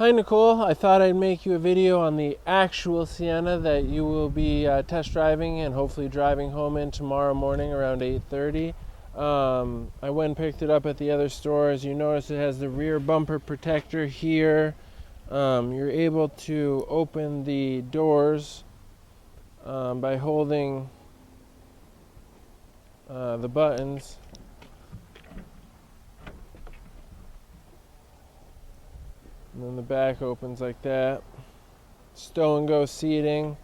Hi Nicole, I thought I'd make you a video on the actual Sienna that you will be test driving and hopefully driving home in tomorrow morning around 8:30. I went and picked it up at the other store. As you notice, it has the rear bumper protector here. You're able to open the doors by holding the buttons. And then the back opens like that. Stow and go seating.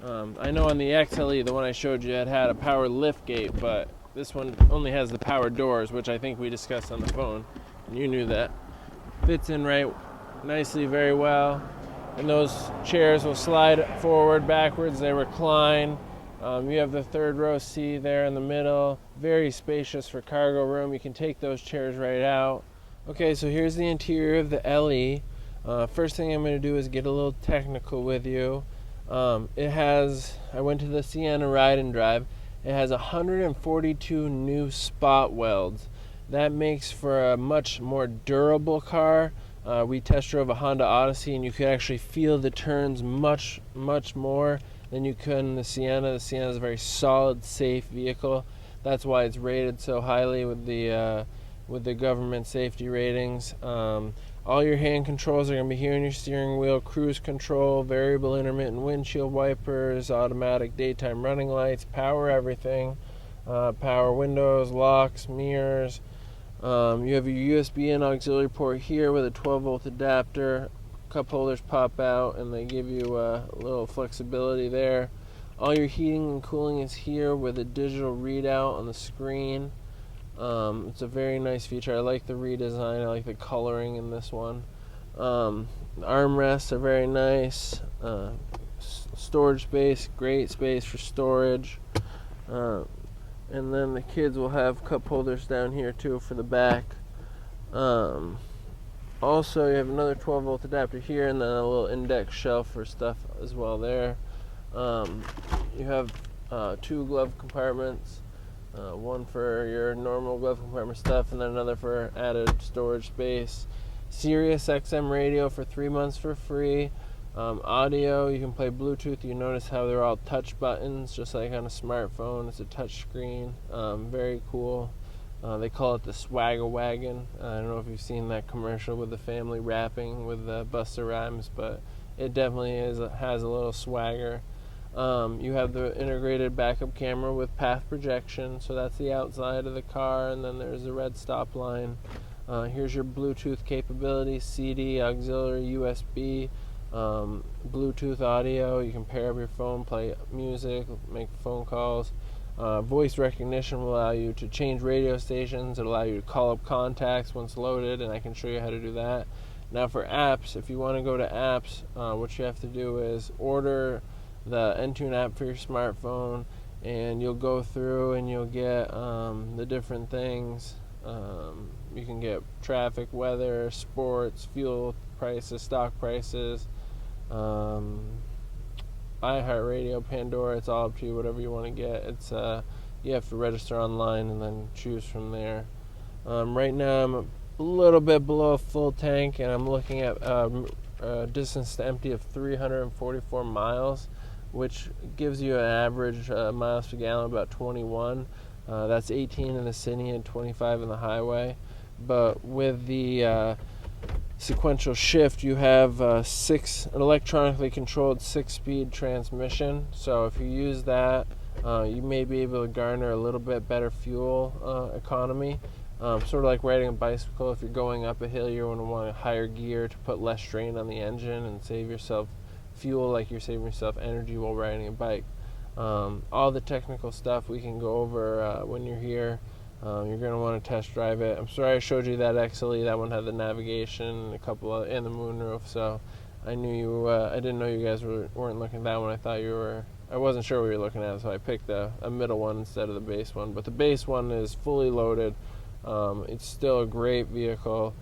I know on the XLE, the one I showed you, it had a power lift gate, but this one only has the power doors, which I think we discussed on the phone, and you knew that. Fits in right nicely, very well. And those chairs will slide forward, backwards, they recline. You have the third row seat there in the middle. Very spacious for cargo room. You can take those chairs right out. Okay, so here's the interior of the LE. First thing I'm going to do is get a little technical with you. I went to the Sienna Ride and Drive. It has 142 new spot welds. That makes for a much more durable car. We test drove a Honda Odyssey, and you could actually feel the turns much more than you could in the Sienna. The Sienna is a very solid, safe vehicle. That's why it's rated so highly with the government safety ratings. All your hand controls are going to be here in your steering wheel: cruise control, variable intermittent windshield wipers, automatic daytime running lights, power everything, power windows, locks, mirrors. You have your USB in auxiliary port here with a 12-volt adapter. Cup holders pop out and they give you a little flexibility there. All your heating and cooling is here with a digital readout on the screen. It's a very nice feature. I like the redesign. I like the coloring in this one. The armrests are very nice. Storage space, great space for storage. And then the kids will have cup holders down here too for the back. Also, you have another 12-volt adapter here, and then a little index shelf for stuff as well there. You have 2 glove compartments. One for your normal glove compartment stuff, and then another for added storage space. Sirius XM radio for 3 months for free. Audio, you can play Bluetooth. You notice how they're all touch buttons, just like on a smartphone. It's a touch screen. Very cool. They call it the Swagger Wagon. I don't know if you've seen that commercial with the family rapping with Busta Rhymes, but it definitely has a little swagger. You have the integrated backup camera with path projection, so that's the outside of the car, and then there's the red stop line. Here's your Bluetooth capability: CD, auxiliary, USB, Bluetooth audio. You can pair up your phone, play music, make phone calls. Voice recognition will allow you to change radio stations. It'll allow you to call up contacts once loaded, and I can show you how to do that. Now for apps, if you want to go to apps, what you have to do is order the Entune app for your smartphone, and you'll go through and you'll get the different things. You can get traffic, weather, sports, fuel prices, stock prices, iHeartRadio, Pandora. It's all up to you, whatever you want to get. It's you have to register online and then choose from there. Right now I'm a little bit below full tank, and I'm looking at a distance to empty of 344 miles, which gives you an average miles per gallon about 21. That's 18 in the city and 25 in the highway. But with the sequential shift, you have an electronically controlled 6-speed transmission. So if you use that, you may be able to garner a little bit better fuel economy. Sort of like riding a bicycle. If you're going up a hill, you're going to want a higher gear to put less strain on the engine and save yourself fuel, like you're saving yourself energy while riding a bike. All the technical stuff we can go over when you're here. You're going to want to test drive it. I'm sorry I showed you that XLE. That one had the navigation and the moonroof. So I didn't know you guys weren't looking at that one. I thought you were. I wasn't sure what you were looking at, so I picked a middle one instead of the base one. But the base one is fully loaded. It's still a great vehicle.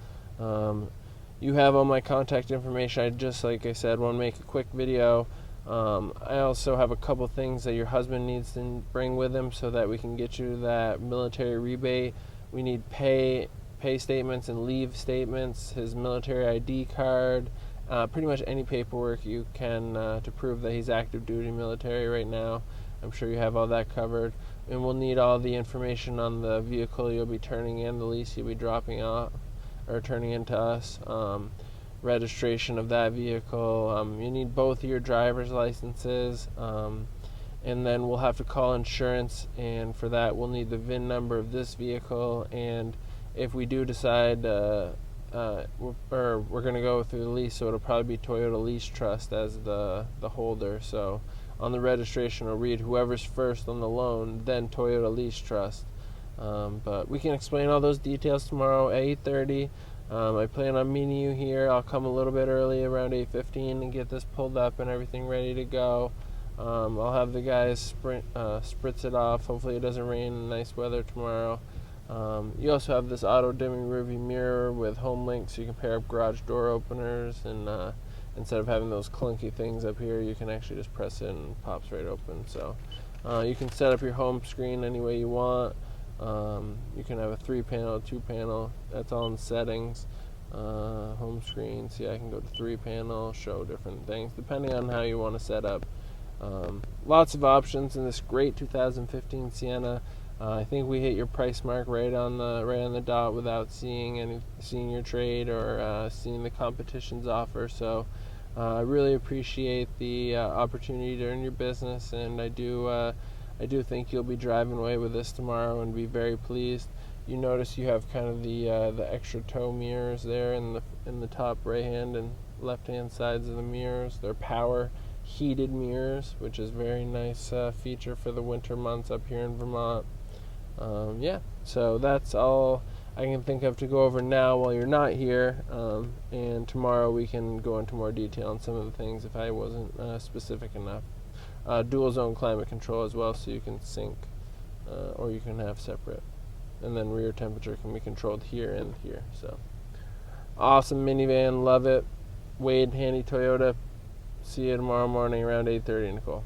You have all my contact information. I just, like I said, want to make a quick video. I also have a couple things that your husband needs to bring with him so that we can get you that military rebate. We need pay pay statements and leave statements, his military ID card, pretty much any paperwork you can to prove that he's active duty military right now. I'm sure you have all that covered. And we'll need all the information on the vehicle you'll be turning in, the lease you'll be dropping off or turning into us, registration of that vehicle. You need both of your driver's licenses, and then we'll have to call insurance, and for that we'll need the VIN number of this vehicle. And if we do decide we're going to go through the lease, so it'll probably be Toyota Lease Trust as the holder. So on the registration it'll read whoever's first on the loan, then Toyota Lease Trust. But we can explain all those details tomorrow at 8:30. I plan on meeting you here. I'll come a little bit early, around 8:15, and get this pulled up and everything ready to go. I'll have the guys spritz it off. Hopefully it doesn't rain in nice weather tomorrow. You also have this auto-dimming rearview mirror with home link, so you can pair up garage door openers, and instead of having those clunky things up here, you can actually just press it and it pops right open. So you can set up your home screen any way you want. You can have a 3-panel, 2-panel. That's all in settings. Home screen. See, I can go to 3-panel, show different things depending on how you want to set up. Lots of options in this great 2015 Sienna. I think we hit your price mark right on the dot without seeing your trade or seeing the competition's offer. So I really appreciate the opportunity to earn your business, and I do think you'll be driving away with this tomorrow and be very pleased. You notice you have kind of the extra tow mirrors there in the top right hand and left hand sides of the mirrors. They're power heated mirrors, which is a very nice feature for the winter months up here in Vermont. So that's all I can think of to go over now while you're not here, and tomorrow we can go into more detail on some of the things if I wasn't specific enough. Dual zone climate control as well, so you can sync or you can have separate, and then rear temperature can be controlled here and here. So awesome minivan, love it. Wade, Handy Toyota. See you tomorrow morning around 8:30, Nicole.